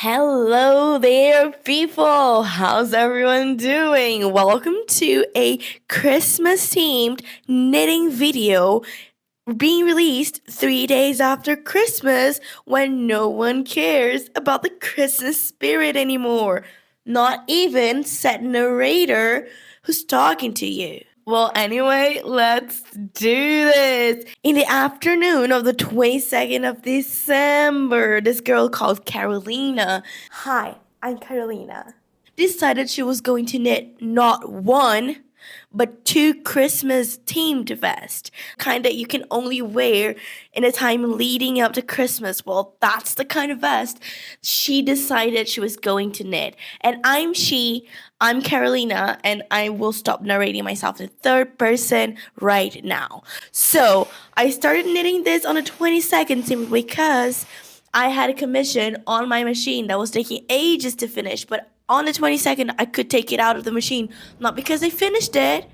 Hello there, people. How's everyone doing? Welcome to a Christmas themed knitting video being released 3 days after Christmas when no one cares about the Christmas spirit anymore. Not even said narrator who's talking to you. Well, anyway, let's do this. In the afternoon of the 22nd of December, this girl called Carolina. Hi, I'm Carolina. Decided she was going to knit not one, but two Christmas themed vests. Kind that you can only wear in the time leading up to Christmas. Well, that's the kind of vest she decided she was going to knit. And I'm Carolina, and I will stop narrating myself in third person right now. So I started knitting this on the 22nd simply because I had a commission on my machine that was taking ages to finish, but on the 22nd, I could take it out of the machine. Not because I finished it,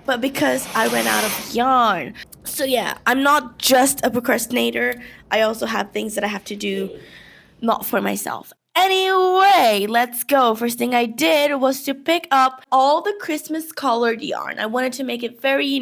but because I ran out of yarn. So yeah, I'm not just a procrastinator. I also have things that I have to do, not for myself. Anyway, let's go. First thing I did was to pick up all the Christmas colored yarn. I wanted to make it very,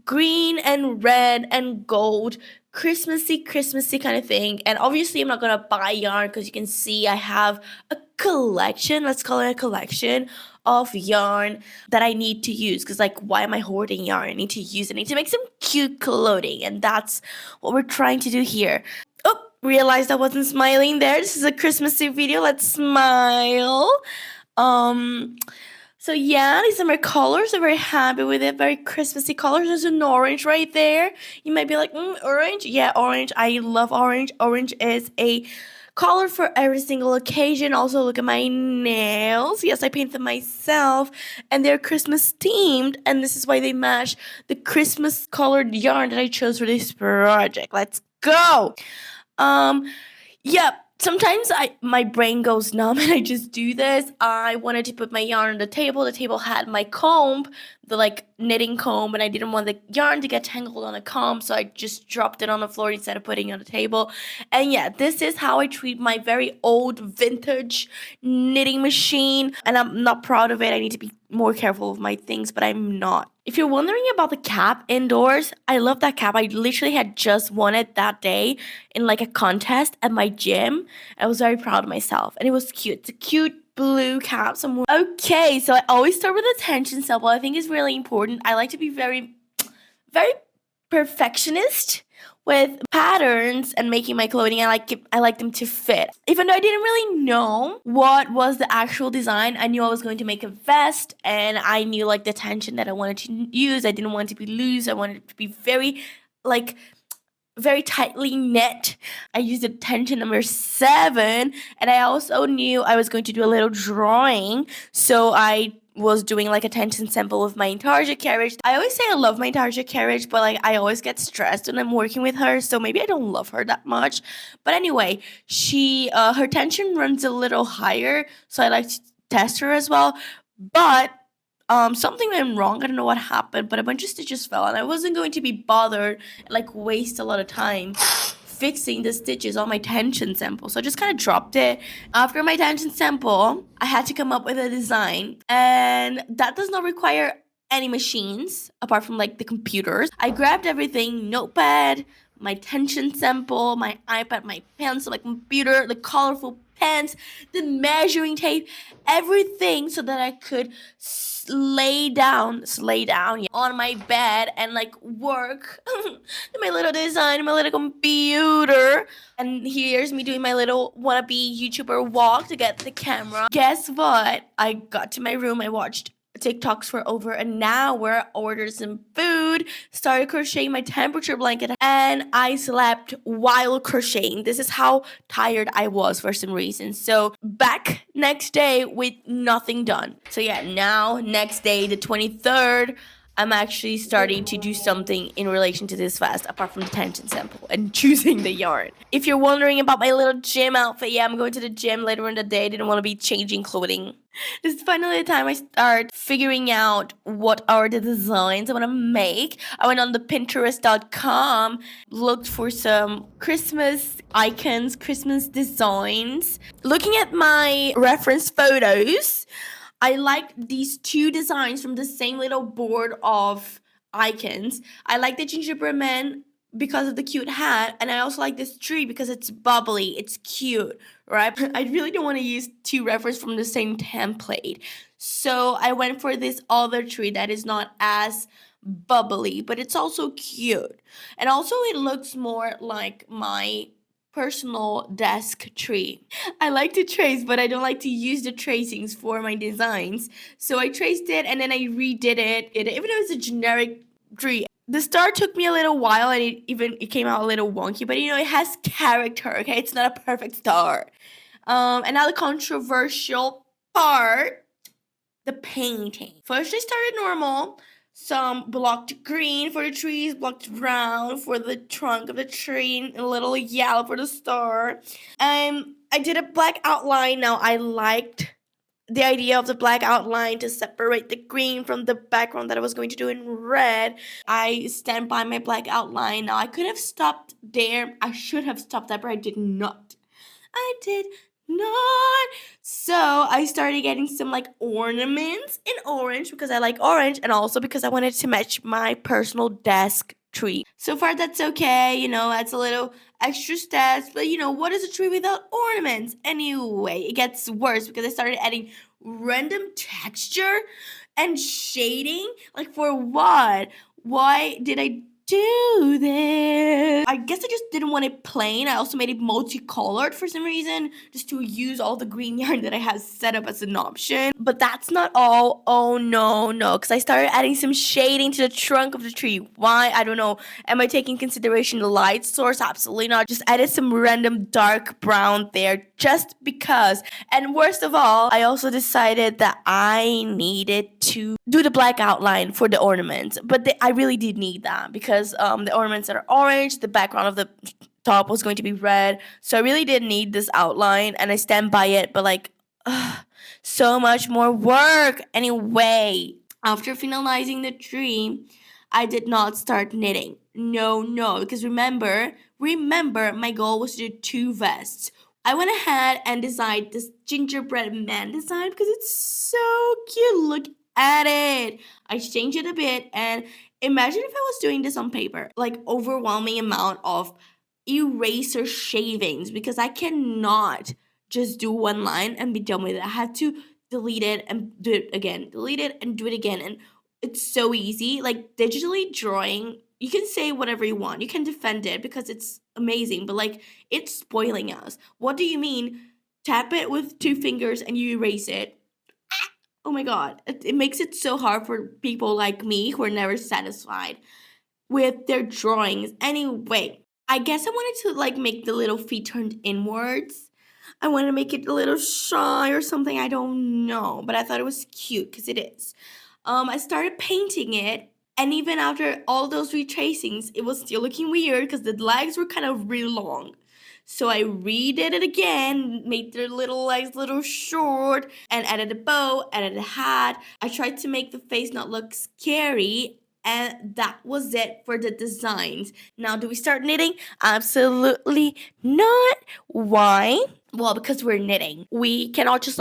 green and red and gold, Christmassy kind of thing. And obviously, I'm not gonna buy yarn because you can see I have a collection. Let's call it a collection of yarn that I need to use. Because why am I hoarding yarn? I need to use it. I need to make some cute clothing, and that's what we're trying to do here. Oh, realized I wasn't smiling there. This is a Christmassy video. Let's smile. So yeah, these are my colors. I'm very happy with it. Very Christmassy colors. There's an orange right there. You might be like, orange? Yeah, orange. I love orange. Orange is a color for every single occasion. Also, look at my nails. Yes, I paint them myself. And they're Christmas themed. And this is why they match the Christmas colored yarn that I chose for this project. Let's go. Yep. Sometimes my brain goes numb and I just do this. I wanted to put my yarn on the table. The table had my comb, the knitting comb, and I didn't want the yarn to get tangled on the comb, so I just dropped it on the floor instead of putting it on the table. And yeah, this is how I treat my very old vintage knitting machine, and I'm not proud of it. I need to be more careful of my things, but I'm not. If you're wondering about the cap indoors, I love that cap. I literally had just won it that day in a contest at my gym. I was very proud of myself, and it was cute. It's a cute blue cap. Okay, so I always start with a tension symbol. I think it's really important. I like to be very, very perfectionist with patterns and making my clothing. I like them to fit. Even though I didn't really know what was the actual design, I knew I was going to make a vest, and I knew the tension that I wanted to use. I didn't want it to be loose. I wanted it to be very very tightly knit. I used the tension number 7, and I also knew I was going to do a little drawing, so I was doing a tension sample with my Intarsia carriage. I always say I love my Intarsia carriage, but I always get stressed when I'm working with her, so maybe I don't love her that much. But anyway, she her tension runs a little higher, so I like to test her as well. But something went wrong. I don't know what happened, but a bunch of stitches fell, and I wasn't going to be bothered waste a lot of time fixing the stitches on my tension sample, so I just kind of dropped it. After my tension sample, I had to come up with a design, and that does not require any machines apart from the computers. I grabbed everything: notepad, my tension sample, my iPad, my pencil, my computer, the colorful pens, the measuring tape, everything, so that I could lay down on my bed and work my little design, my little computer. And here's me doing my little wannabe YouTuber walk to get the camera. Guess what? I got to my room, I watched TikToks for over an hour, ordered some food, started crocheting my temperature blanket, and I slept while crocheting. This is how tired I was for some reason. So back next day with nothing done. So yeah, now next day, the 23rd, I'm actually starting to do something in relation to this vest, apart from the tension sample and choosing the yarn. If you're wondering about my little gym outfit, yeah, I'm going to the gym later in the day. I didn't want to be changing clothing. This is finally the time I start figuring out what are the designs I want to make. I went on the Pinterest.com, looked for some Christmas icons, Christmas designs. Looking at my reference photos, I liked these two designs from the same little board of icons. I like the gingerbread man because of the cute hat, and I also like this tree because it's bubbly, it's cute, right? I really don't want to use two references from the same template. So I went for this other tree that is not as bubbly, but it's also cute. And also it looks more like my personal desk tree. I like to trace, but I don't like to use the tracings for my designs. So I traced it and then I redid it. Even though it's a generic tree. The star took me a little while and it came out a little wonky, but it has character, okay? It's not a perfect star. Another controversial part, the painting. First I started normal. Some blocked green for the trees, blocked brown for the trunk of the tree, and a little yellow for the star. I did a black outline. Now I liked the idea of the black outline to separate the green from the background that I was going to do in red. I stand by my black outline. Now I could have stopped there. I should have stopped there, but I did not. I did not. So I started getting some like ornaments in orange because I like orange, and also because I wanted to match my personal desk tree. So far that's okay, that's a little extra steps, but what is a tree without ornaments? Anyway, it gets worse because I started adding random texture and shading. Like, for what? Why did I do this? I guess I just didn't want it plain. I also made it multicolored for some reason, just to use all the green yarn that I had set up as an option. But that's not all. Oh no, because I started adding some shading to the trunk of the tree. Why? I don't know. Am I taking consideration the light source? Absolutely not. Just added some random dark brown there just because. And worst of all, I also decided that I needed to do the black outline for the ornaments. But I really did need that because the ornaments are orange, the background of the top was going to be red. So I really did need this outline, and I stand by it. But so much more work. Anyway, after finalizing the tree, I did not start knitting. No, because remember, my goal was to do 2 vests. I went ahead and designed this gingerbread man design because it's so cute. Look at it. I changed it a bit, and imagine if I was doing this on paper, like overwhelming amount of eraser shavings, because I cannot just do one line and be done with it. I had to delete it and do it again, delete it and do it again. And it's so easy. Like, digitally drawing, you can say whatever you want. You can defend it because it's amazing, but it's spoiling us. What do you mean? Tap it with 2 fingers and you erase it. Oh my god. It makes it so hard for people like me who are never satisfied with their drawings. Anyway, I guess I wanted to make the little feet turned inwards. I wanted to make it a little shy or something. I don't know, but I thought it was cute because it is. I started painting it, and even after all those retracings, it was still looking weird because the legs were kind of really long. So I redid it again, made their little legs a little short, and added a bow, added a hat. I tried to make the face not look scary, and that was it for the designs. Now, do we start knitting? Absolutely not. Why? Well, because we're knitting. We cannot just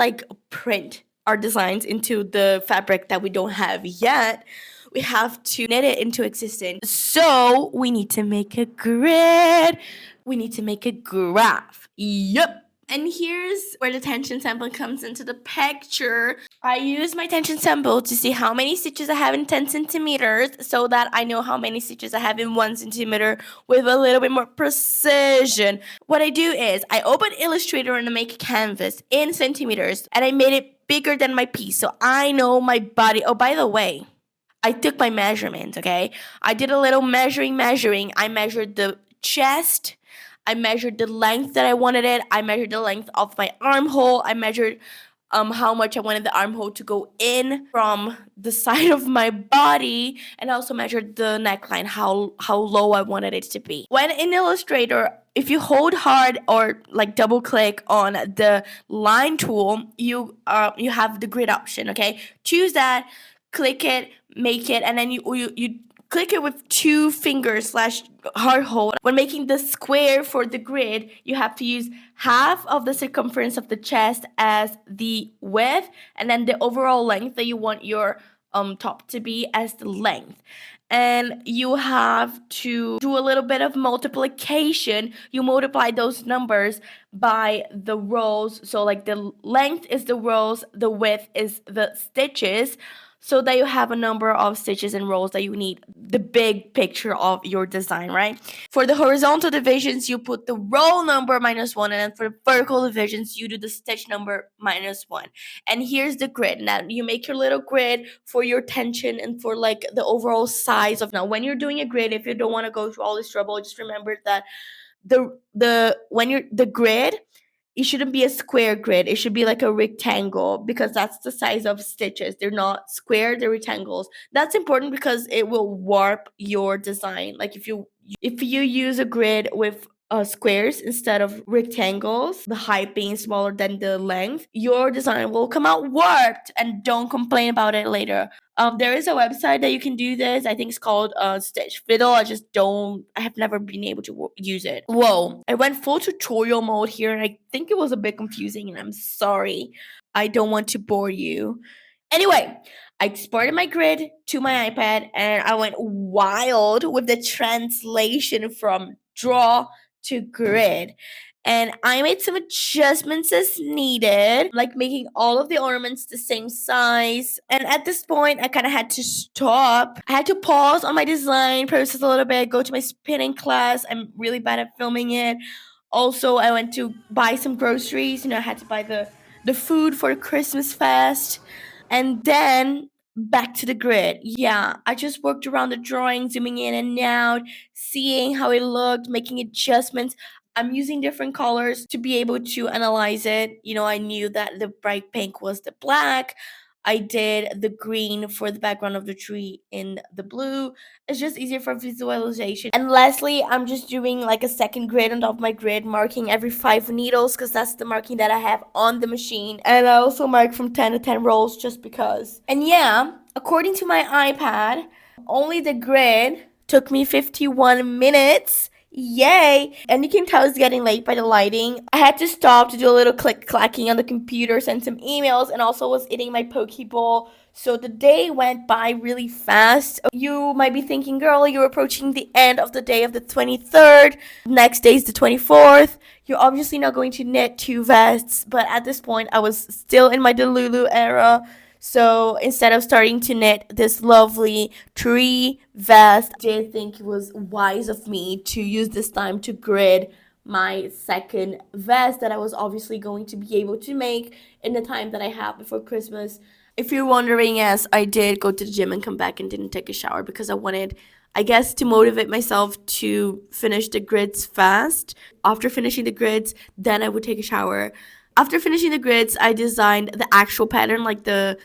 print our designs into the fabric that we don't have yet. We have to knit it into existence. So we need to make a grid. We need to make a graph. Yep. And here's where the tension sample comes into the picture. I use my tension sample to see how many stitches I have in 10 centimeters so that I know how many stitches I have in 1 centimeter with a little bit more precision. What I do is I open Illustrator and I make a canvas in centimeters, and I made it bigger than my piece so I know my body. Oh, by the way, I took my measurements, okay? I did a little measuring. I measured the chest. I measured the length that I wanted it. I measured the length of my armhole. I measured how much I wanted the armhole to go in from the side of my body, and I also measured the neckline, how low I wanted it to be. When in Illustrator, if you hold hard or like double click on the line tool, you have the grid option. Okay, choose that, click it, make it, and then you click it with two fingers slash hard hold. When making the square for the grid, you have to use half of the circumference of the chest as the width, and then the overall length that you want your top to be as the length. And you have to do a little bit of multiplication. You multiply those numbers by the rows. So like the length is the rows, the width is the stitches, so that you have a number of stitches and rows that you need the big picture of your design, right? For the horizontal divisions, you put the row number -1, and then for the vertical divisions, you do the stitch number -1. And here's the grid. Now you make your little grid for your tension and for like the overall size of. Now when you're doing a grid, if you don't want to go through all this trouble, just remember that the grid, it shouldn't be a square grid. It should be like a rectangle, because that's the size of stitches. They're not square, they're rectangles. That's important because it will warp your design. Like if you use a grid with squares instead of rectangles, the height being smaller than the length, your design will come out warped, and don't complain about it later. There is a website that you can do this. I think it's called Stitch Fiddle. I have never been able to use it. Whoa, I went full tutorial mode here, and I think it was a bit confusing, and I'm sorry. I don't want to bore you. Anyway, I exported my grid to my iPad, and I went wild with the translation from draw to grid. And I made some adjustments as needed, like making all of the ornaments the same size. And at this point, I kind of had to stop. I had to pause on my design process a little bit, go to my spinning class. I'm really bad at filming it. Also, I went to buy some groceries. I had to buy the food for the Christmas fest. And then back to the grid. Yeah, I just worked around the drawing, zooming in and out, seeing how it looked, making adjustments. I'm using different colors to be able to analyze it. I knew that the bright pink was the black. I did the green for the background of the tree in the blue. It's just easier for visualization. And lastly, I'm just doing like a second grid on top of my grid, marking every 5 needles, because that's the marking that I have on the machine. And I also mark from 10 to 10 rolls just because. And yeah, according to my iPad, only the grid took me 51 minutes. Yay! And you can tell it's getting late by the lighting. I had to stop to do a little clacking on the computer, send some emails, and also was eating my Pokeball. So the day went by really fast. You might be thinking, girl, you're approaching the end of the day of the 23rd. Next day is the 24th. You're obviously not going to knit 2 vests, but at this point, I was still in my Delulu era. So instead of starting to knit this lovely tree vest, I did think it was wise of me to use this time to grid my second vest that I was obviously going to be able to make in the time that I have before Christmas. If you're wondering, yes, I did go to the gym and come back and didn't take a shower because I wanted, I guess, to motivate myself to finish the grids fast. After finishing the grids, then I would take a shower. After finishing the grids, I designed the actual pattern, like the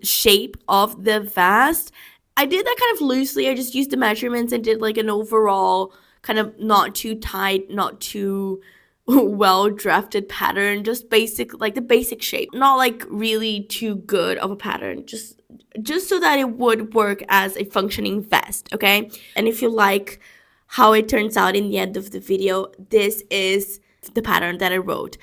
shape of the vest. I did that kind of loosely. I just used the measurements and did like an overall kind of not too tight, not too well drafted pattern, just basic, like the basic shape, not like really too good of a pattern, just so that it would work as a functioning vest. Okay, and if you like how it turns out in the end of the video, this is the pattern that I wrote.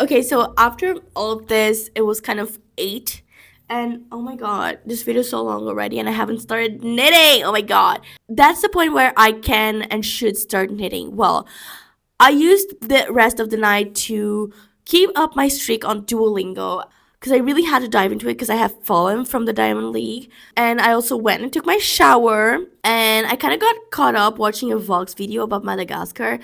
Okay, so after all of this, it was kind of 8. And oh my god, this video is so long already and I haven't started knitting. Oh my god. That's the point where I can and should start knitting. Well, I used the rest of the night to keep up my streak on Duolingo, because I really had to dive into it because I have fallen from the Diamond League. And I also went and took my shower, and I kind of got caught up watching a Vox video about Madagascar.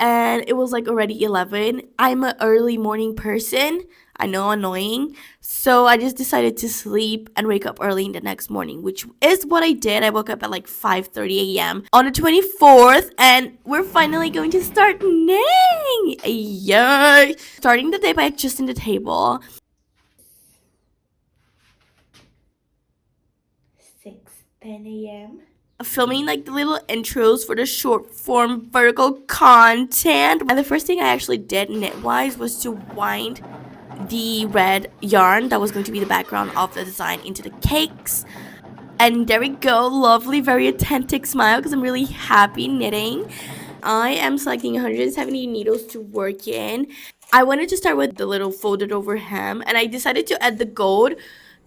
And it was like already 11. I'm an early morning person. I know, annoying. So I just decided to sleep and wake up early in the next morning, which is what I did. I woke up at like 5:30 a.m. on the 24th, and we're finally going to start knitting. Yay! Starting the day by adjusting the table. 10 a.m. Filming like the little intros for the short form vertical content. And the first thing I actually did knit wise was to wind the red yarn that was going to be the background of the design into the cakes. And there we go, lovely, very authentic smile because I'm really happy knitting. I am selecting 170 needles to work in. I wanted to start with the little folded over hem, and I decided to add the gold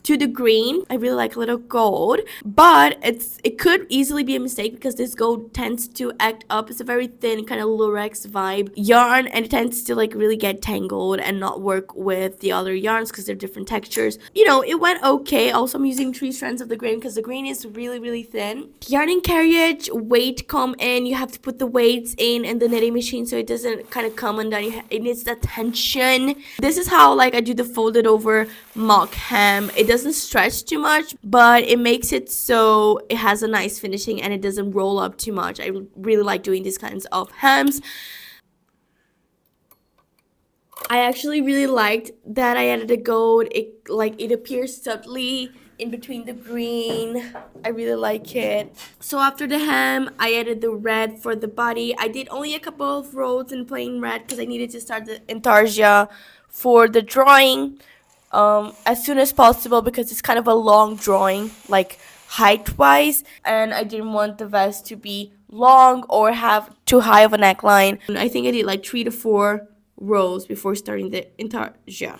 to the green. I really like a little gold, but it could easily be a mistake because this gold tends to act up. It's a very thin kind of lurex vibe yarn, and it tends to like really get tangled and not work with the other yarns because they're different textures. You know, it went okay. Also, I'm using 3 strands of the green because the green is really thin. Yarning carriage, weight come in. You have to put the weights in the knitting machine so it doesn't kind of come undone. It needs that tension. This is how like I do the folded over mock hem. It doesn't stretch too much, but it makes it so it has a nice finishing and it doesn't roll up too much. I really like doing these kinds of hems. I actually really liked that I added the gold. It appears subtly in between the green. I really like it. So after the hem, I added the red for the body. I did only a couple of rows in plain red because I needed to start the Intarsia for the drawing as soon as possible because it's kind of a long drawing, like height wise, and I didn't want the vest to be long or have too high of a neckline. And I think I did like 3 to 4 rows before starting the Intarsia.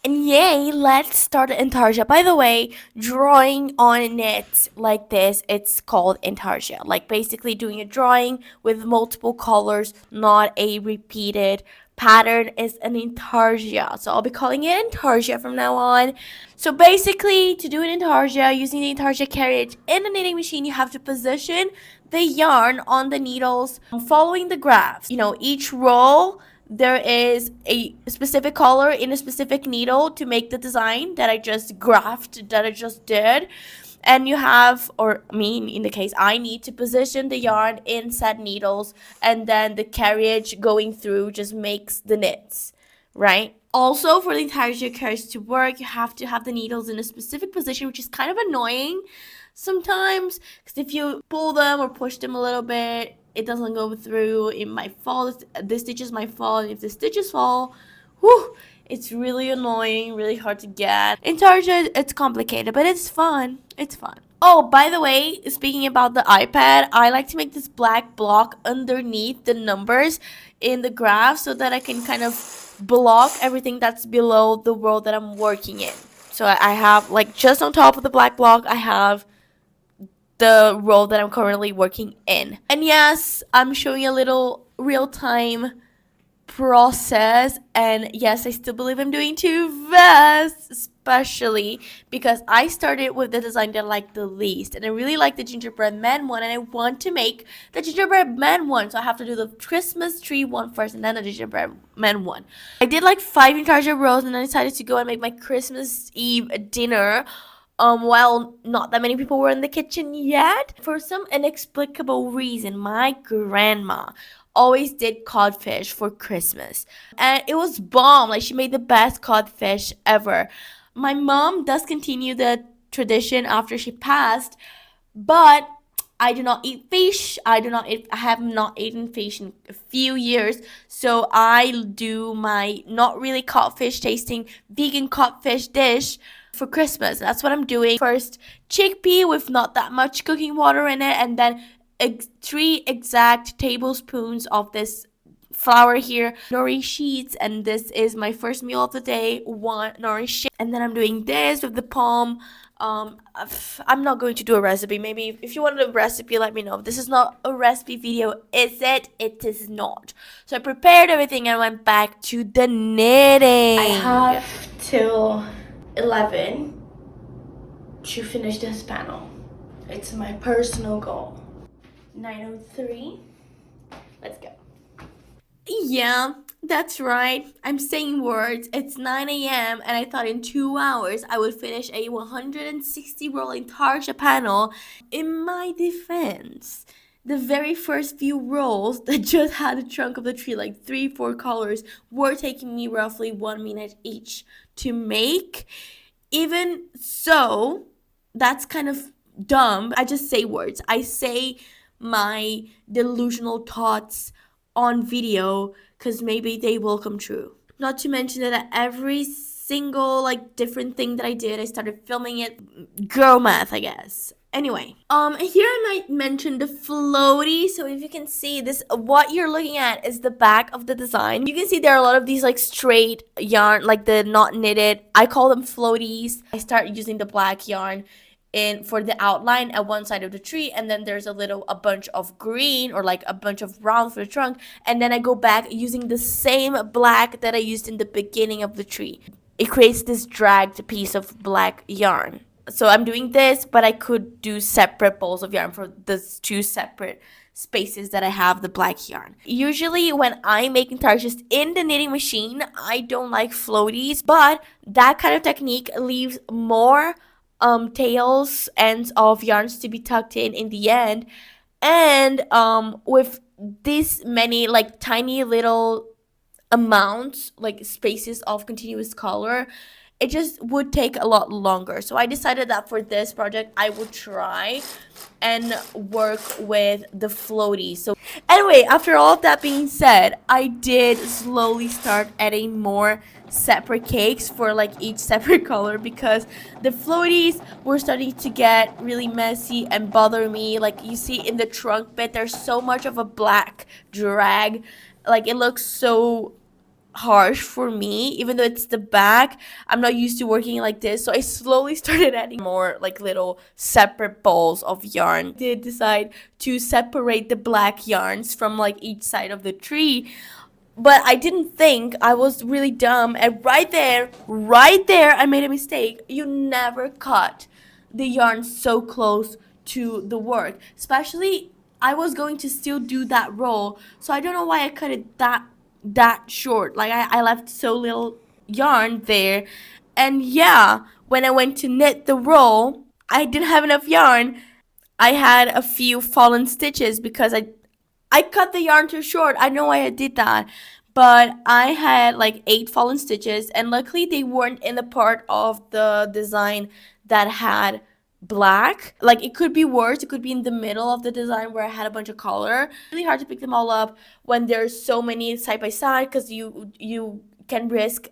And yay, let's start the Intarsia. By the way, drawing on it like this, it's called Intarsia. Like basically doing a drawing with multiple colors, not a repeated pattern, is an Intarsia. So I'll be calling it Intarsia from now on. So basically, to do an Intarsia, using the Intarsia carriage in the knitting machine, you have to position the yarn on the needles following the graphs. You know, each row there is a specific color in a specific needle to make the design that I just graphed, that I just did. And you have, or me in the case, I need to position the yarn in said needles, and then the carriage going through just makes the knits, right? Also, for the entire carriage to work, you have to have the needles in a specific position, which is kind of annoying sometimes because if you pull them or push them a little bit, it doesn't go through. It might fall. The stitches might fall, and if the stitches fall, whew, it's really annoying, really hard to get. In Target, it's complicated, but it's fun. It's fun. Oh, by the way, speaking about the iPad, I like to make this black block underneath the numbers in the graph so that I can kind of block everything that's below the row that I'm working in. So I have, like, just on top of the black block, I have the role that I'm currently working in. And yes, I'm showing a little real-time process, and yes, I still believe I'm doing 2 vests, especially because I started with the design that I like the least, and I really like the gingerbread man one, and I want to make the gingerbread man one, so I have to do the Christmas tree one first and then the gingerbread man one. I did like 5 Intarsia rows, and I decided to go and make my Christmas Eve dinner while not that many people were in the kitchen yet. For some inexplicable reason, my grandma always did codfish for Christmas, and it was bomb. Like, she made the best codfish ever. My mom does continue the tradition after she passed, but I do not eat fish. I have not eaten fish in a few years. So I do my not really codfish tasting vegan codfish dish for Christmas. That's what I'm doing. First, chickpea with not that much cooking water in it, and then 3 exact tablespoons of this flour here, nori sheets, and this is my first meal of the day, 1 nori sheet. And then I'm doing this with the palm. I'm not going to do a recipe. Maybe if you want a recipe, let me know. This is not a recipe video, is it? It is not. So I prepared everything and went back to the knitting. I have till 11 to finish this panel. It's my personal goal. 9:03. Let's go. Yeah, that's right. I'm saying words. It's 9 a.m. and I thought in 2 hours I would finish a 160 roll Intarsia panel. In my defense, the very first few rolls that just had the trunk of the tree, like 3-4 colors, were taking me roughly 1 minute each to make. Even so, that's kind of dumb. I just say words. I say my delusional thoughts on video because maybe they will come true. Not to mention that every single like different thing that I did, I started filming it. Girl math, I guess. Anyway, here I might mention the floaty. So if you can see this, what you're looking at is the back of the design. You can see there are a lot of these like straight yarn, like the not knitted. I call them floaties. I start using the black yarn in for the outline at one side of the tree, and then there's a bunch of green or like a bunch of brown for the trunk, and then I go back using the same black that I used in the beginning of the tree. It creates this dragged piece of black yarn. So I'm doing this, but I could do separate balls of yarn for the two separate spaces that I have the black yarn. Usually when I make Intarsias in the knitting machine, I don't like floaties, but that kind of technique leaves more tails, ends of yarns to be tucked in the end. And with this many like tiny little amounts, like spaces of continuous color, it just would take a lot longer. So I decided that for this project I would try and work with the floaty. So anyway, after all of that being said, I did slowly start adding more separate cakes for like each separate color because the floaties were starting to get really messy and bother me. Like you see in the trunk bit, there's so much of a black drag. Like it looks so harsh for me, even though it's the back. I'm not used to working like this, so I slowly started adding more like little separate balls of yarn. I did decide to separate the black yarns from like each side of the tree, but I didn't think. I was really dumb, and right there I made a mistake. You never cut the yarn so close to the work, especially I was going to still do that roll, so I don't know why I cut it that short. Like I left so little yarn there. And yeah, when I went to knit the roll, I didn't have enough yarn. I had a few fallen stitches because I cut the yarn too short. I know why I did that. But I had like 8 fallen stitches, and luckily they weren't in the part of the design that had black. Like it could be worse, it could be in the middle of the design where I had a bunch of color. Really hard to pick them all up when there's so many side by side, because you can risk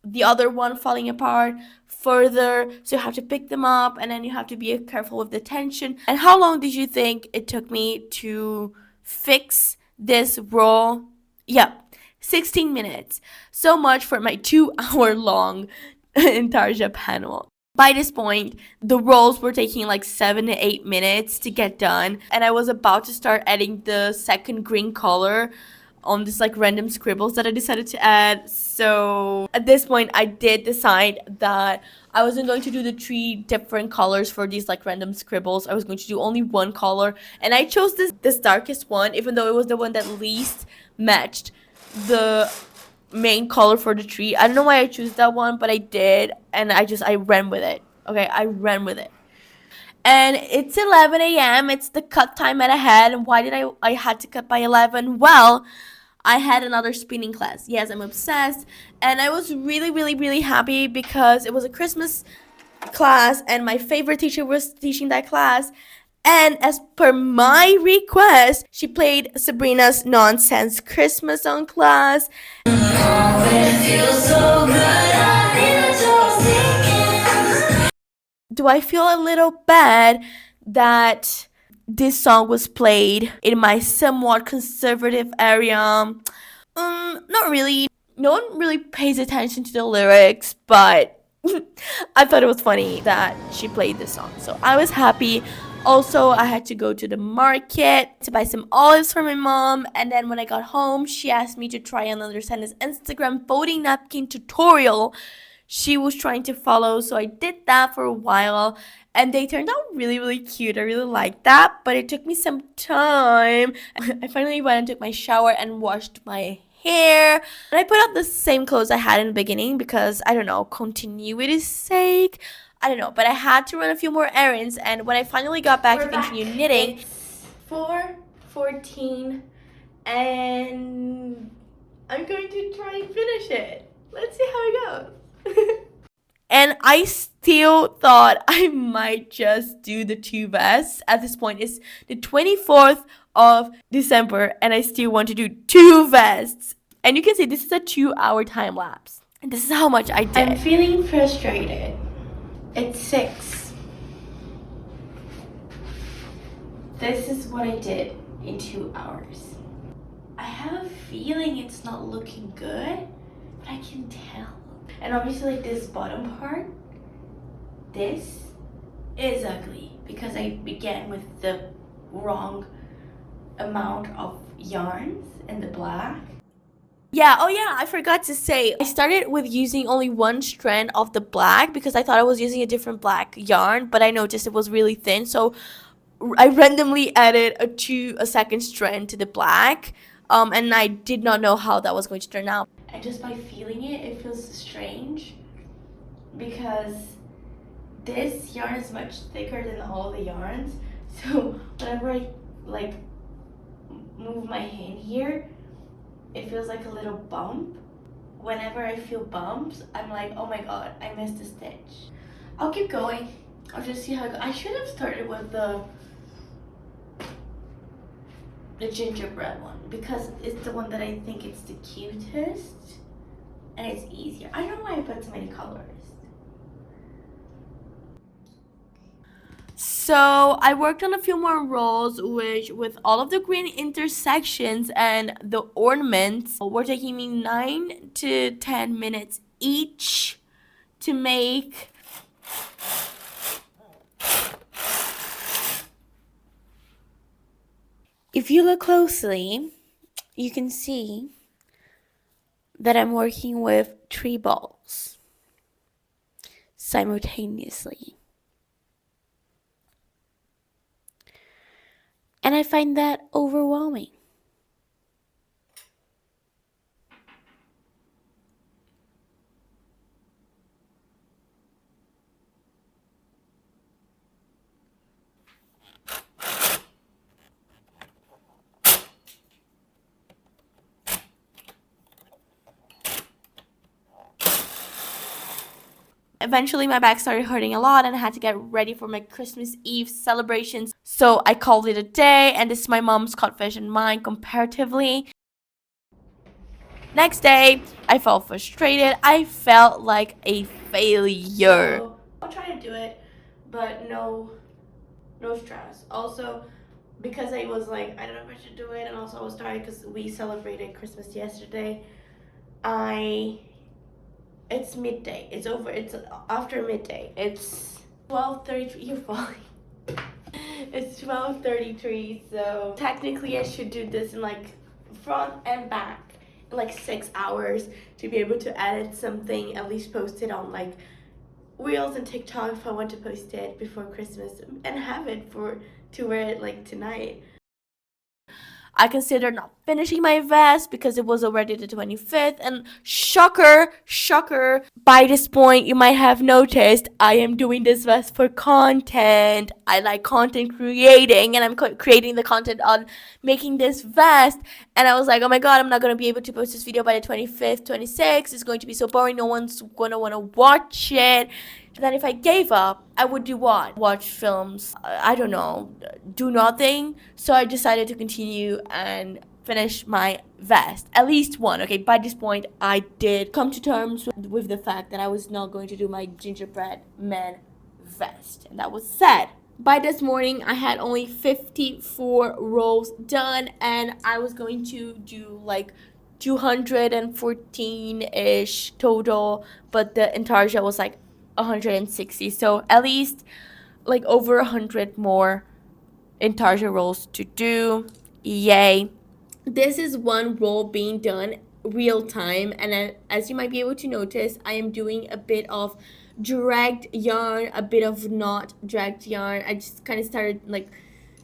the other one falling apart further, so you have to pick them up, and then you have to be careful with the tension. And how long did you think it took me to fix this roll? Yeah, 16 minutes. So much for my 2-hour long Intarsia panel. By this point, the rolls were taking like 7 to 8 minutes to get done, and I was about to start adding the second green color on this like random scribbles that I decided to add. So at this point, I did decide that I wasn't going to do the 3 different colors for these like random scribbles. I was going to do only one color, and I chose this darkest one, even though it was the one that least matched the main color for the tree. I don't know why I chose that one, but I did, and I ran with it. Okay, I ran with it. And it's 11 a.m. It's the cut time that I had. And why did I had to cut by 11? Well, I had another spinning class. Yes, I'm obsessed. And I was really, really, really happy because it was a Christmas class and my favorite teacher was teaching that class. And as per my request, she played Sabrina's Nonsense Christmas song class. Do I feel a little bad that this song was played in my somewhat conservative area? Not really. No one really pays attention to the lyrics, but I thought it was funny that she played this song, so I was happy. Also, I had to go to the market to buy some olives for my mom, and then when I got home, she asked me to try and understand this Instagram folding napkin tutorial she was trying to follow, so I did that for a while, and they turned out really, really cute. I really liked that, but it took me some time. I finally went and took my shower and washed my hair, and I put out the same clothes I had in the beginning because, I don't know, continuity's sake. I don't know, but I had to run a few more errands, and when I finally got back to continue knitting, it's 4:14, and I'm going to try and finish it. Let's see how it goes. And I still thought I might just do the 2 vests. At this point, it's the 24th of December, and I still want to do 2 vests. And you can see this is a 2-hour time lapse. And this is how much I did. I'm feeling frustrated. It's 6. This is what I did in 2 hours. I have a feeling it's not looking good, but I can tell. And obviously this bottom part, this is ugly because I began with the wrong amount of yarns in the black. Yeah, oh yeah, I forgot to say, I started with using only one strand of the black because I thought I was using a different black yarn, but I noticed it was really thin, so I randomly added a second strand to the black, and I did not know how that was going to turn out. And just by feeling it, it feels strange because this yarn is much thicker than all the yarns. So whenever I like move my hand here, it feels like a little bump. Whenever I feel bumps, I'm like, oh my god, I missed a stitch. I'll keep going. I'll just see how it goes. I should have started with the gingerbread one because it's the one that I think it's the cutest and it's easier. I don't know why I put so many colors. So I worked on a few more rows, which with all of the green intersections and the ornaments were taking me 9 to 10 minutes each to make. If you look closely, you can see that I'm working with 3 balls simultaneously. And I find that overwhelming. Eventually, my back started hurting a lot and I had to get ready for my Christmas Eve celebrations. So I called it a day, and this is my mom's codfish and mine comparatively. Next day, I felt frustrated. I felt like a failure. So I'll try to do it, but no stress. Also, because I was like, I don't know if I should do it, and also I was tired because we celebrated Christmas yesterday. It's midday. It's over. It's after midday. It's 12:33. You're falling. It's 12:33. So technically, I should do this in like front and back in like 6 hours to be able to edit something, at least post it on like Reels and TikTok if I want to post it before Christmas and have it to wear it like tonight. I considered not finishing my vest because it was already the 25th, and shocker, by this point you might have noticed I am doing this vest for content. I like content creating, and I'm creating the content on making this vest, and I was like, oh my god, I'm not going to be able to post this video by the 25th, 26th. It's going to be so boring, no one's going to want to watch it. Then if I gave up, I would do what? Watch films. I don't know. Do nothing. So I decided to continue and finish my vest. At least one. Okay, by this point, I did come to terms with the fact that I was not going to do my gingerbread man vest. And that was sad. By this morning, I had only 54 rows done, and I was going to do like 214-ish total, but the Intarsia was like 160, so at least like over 100 more Intarsia rolls to do. Yay. This is one roll being done real time, and as you might be able to notice, I am doing a bit of dragged yarn, a bit of not dragged yarn. I just kind of started like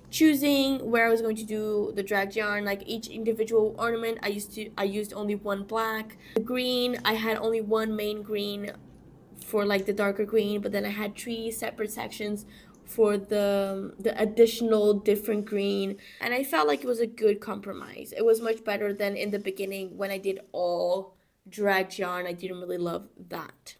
choosing where I was going to do the dragged yarn. Like each individual ornament, I used only one black. The green, I had only one main green for like the darker green, but then I had 3 separate sections for the additional different green, and I felt like it was a good compromise. It was much better than in the beginning when I did all dragged yarn. I didn't really love that.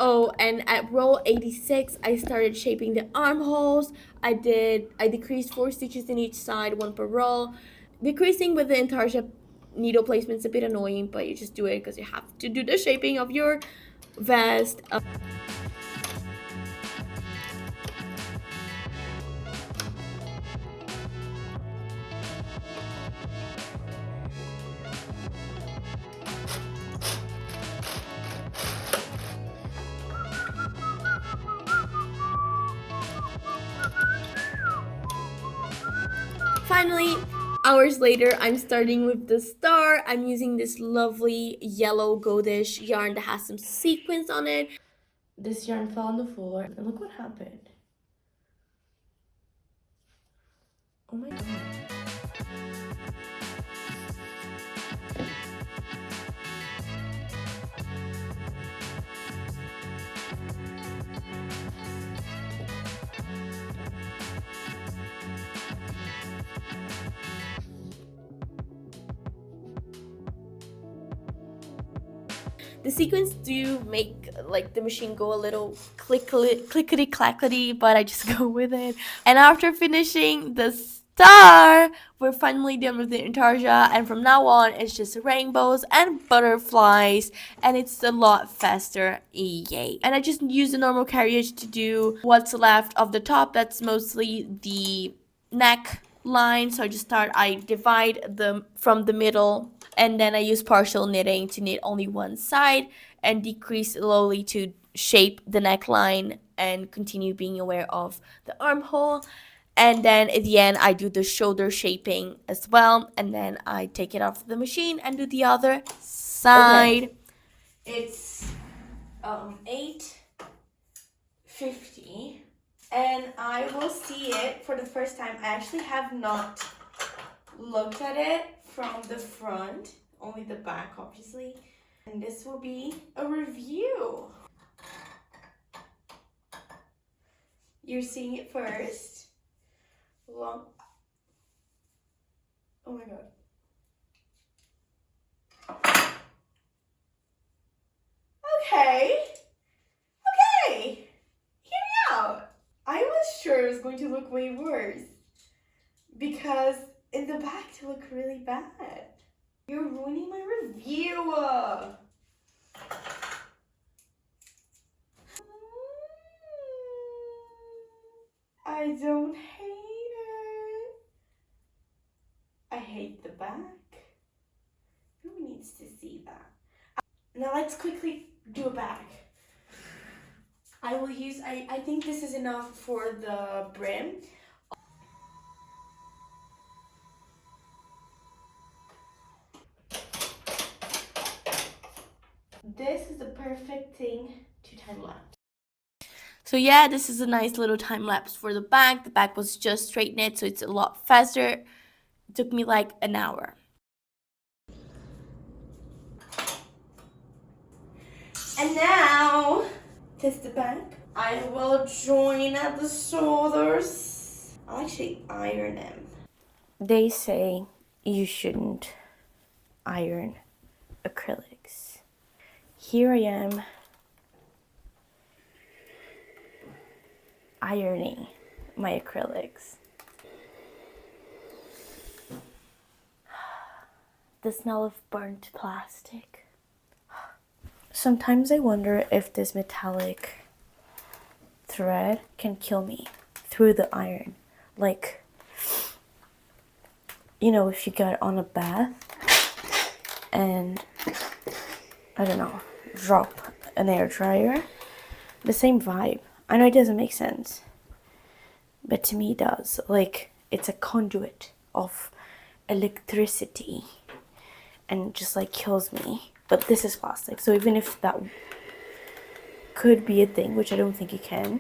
Oh, and at row 86, I started shaping the armholes. I decreased 4 stitches in each side, one per row. Decreasing with the Intarsia needle placement is a bit annoying, but you just do it because you have to do the shaping of your vest. Finally, hours later, I'm starting with the star. I'm using this lovely yellow goldish yarn that has some sequins on it. This yarn fell on the floor, and look what happened. Oh my god. The sequins do make like the machine go a little clickety clackety, but I just go with it. And after finishing the star, we're finally done with the Intarsia, and from now on it's just rainbows and butterflies, and it's a lot faster. Yay. And I just use the normal carriage to do what's left of the top. That's mostly the neck line, so I divide them from the middle, and then I use partial knitting to knit only one side and decrease slowly to shape the neckline and continue being aware of the armhole. And then at the end I do the shoulder shaping as well, and then I take it off the machine and do the other side. Okay. It's 8:50 and I will see it for the first time. I actually have not looked at it from the front, only the back obviously, and this will be a review. You're seeing it first. Oh my god. Okay, hear me out. I was sure it was going to look way worse because in the back it looked really bad. You're ruining my review. I don't hate it. I hate the back. Who needs to see that? Now let's quickly do a back. I will use, I think this is enough for the brim. This is the perfect thing to time lapse. So yeah, this is a nice little time lapse for the back. The back was just straight knit, so it's a lot faster. It took me like an hour. And now, test the back. I will join at the shoulders. I'll actually iron them. They say you shouldn't iron acrylics. Here I am ironing my acrylics. The smell of burnt plastic. Sometimes I wonder if this metallic thread can kill me through the iron. Like, you know, if you got on a bath and, I don't know, drop an air dryer, the same vibe. I know it doesn't make sense, but to me it does. Like, it's a conduit of electricity and just like kills me. But this is plastic, so even if that could be a thing, which I don't think it can,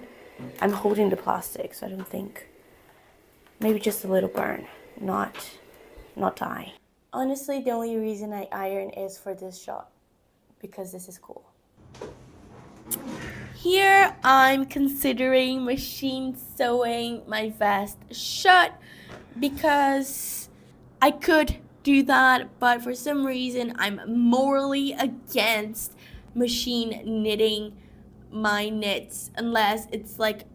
I'm holding the plastic, so I don't think, maybe just a little burn, not die. Honestly, the only reason I iron is for this shot, because this is cool. Here I'm considering machine sewing my vest shut because I could do that, but for some reason I'm morally against machine knitting my knits unless it's like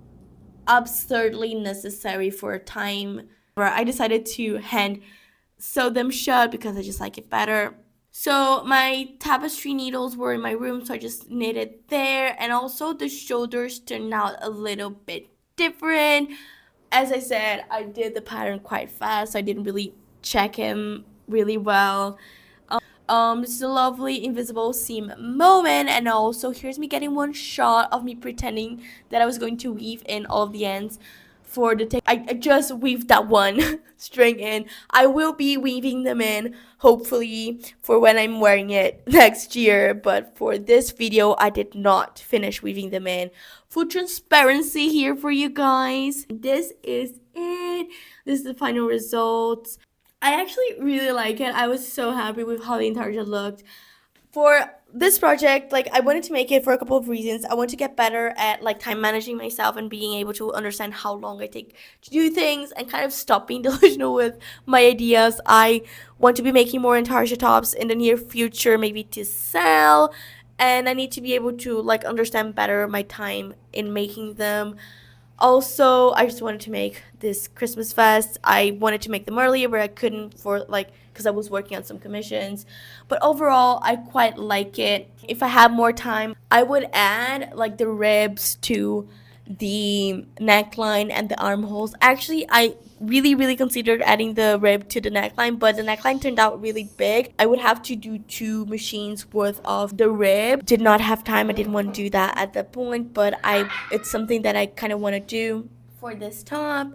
absurdly necessary for a time. I decided to hand sew them shut because I just like it better. So my tapestry needles were in my room, so I just knitted there. And also the shoulders turned out a little bit different. As I said, I did the pattern quite fast, so I didn't really check him really well. This is a lovely invisible seam moment, and also here's me getting one shot of me pretending that I was going to weave in all of the ends for the I just weaved that one string in. I will be weaving them in hopefully for when I'm wearing it next year, but for this video I did not finish weaving them in. Full transparency here for you guys. This is it. This is the final result. I actually really like it. I was so happy with how the Intarsia looked. For this project, like I wanted to make it for a couple of reasons. I want to get better at like time managing myself and being able to understand how long I take to do things and kind of stop being delusional with my ideas. I want to be making more Intarsia tops in the near future, maybe to sell. And I need to be able to like understand better my time in making them. Also, I just wanted to make this Christmas vest. I wanted to make them earlier, but I couldn't for like because I was working on some commissions. But overall, I quite like it. If I had more time, I would add like the ribs to the neckline and the armholes. Actually, I really considered adding the rib to the neckline, but the neckline turned out really big. I would have to do 2 machines worth of the rib. Did not have time. I didn't want to do that at that point, but it's something that I kind of want to do for this top.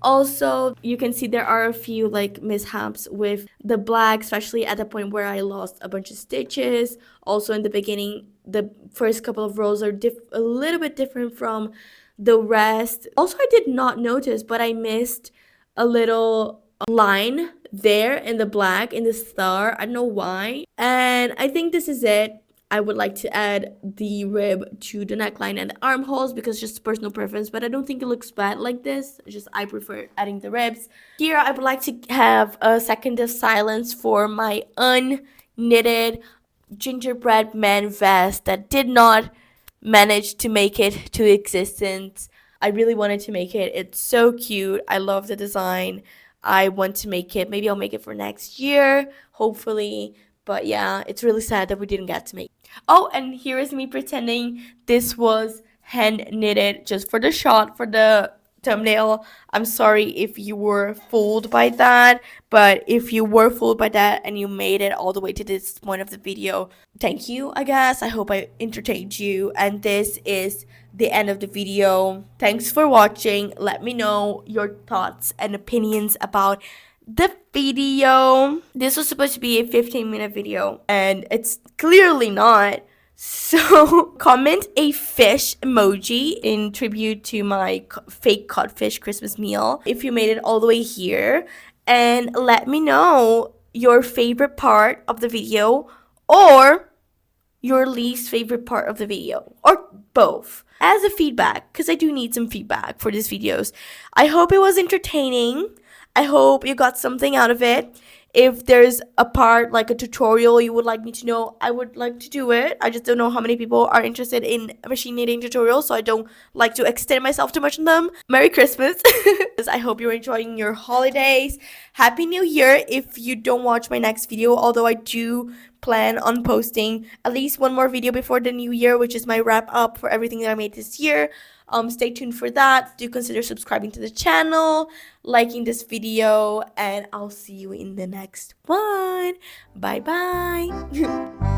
Also, you can see there are a few like mishaps with the black, especially at the point where I lost a bunch of stitches. Also in the beginning, the first couple of rows are a little bit different from the rest. Also, I did not notice, but I missed a little line there in the black in the star. I don't know why. And I think this is it. I would like to add the rib to the neckline and the armholes because it's just personal preference, but I don't think it looks bad like this. It's just I prefer adding the ribs. Here I would like to have a second of silence for my unknitted gingerbread man vest that did not manage to make it to existence. I really wanted to make it. It's so cute. I love the design. I want to make it. Maybe I'll make it for next year, hopefully. But yeah, it's really sad that we didn't get to make it. Oh, and here is me pretending this was hand knitted just for the shot, for the thumbnail. I'm sorry if you were fooled by that, but if you were fooled by that and you made it all the way to this point of the video, thank you, I guess. I hope I entertained you, and this is the end of the video. Thanks for watching. Let me know your thoughts and opinions about the video. This was supposed to be a 15-minute video, and it's clearly not. So comment a fish emoji in tribute to my fake codfish Christmas meal if you made it all the way here, and let me know your favorite part of the video or your least favorite part of the video, or both, as a feedback, because I do need some feedback for these videos. I hope it was entertaining. I hope you got something out of it. If there's a part like a tutorial you would like me to know, I would like to do it. I just don't know how many people are interested in machine knitting tutorials, so I don't like to extend myself too much on them. Merry Christmas. I hope you're enjoying your holidays. Happy New Year if you don't watch my next video, although I do plan on posting at least one more video before the new year, which is my wrap up for everything that I made this year. Stay tuned for that. Do consider subscribing to the channel, liking this video, and I'll see you in the next one. Bye bye.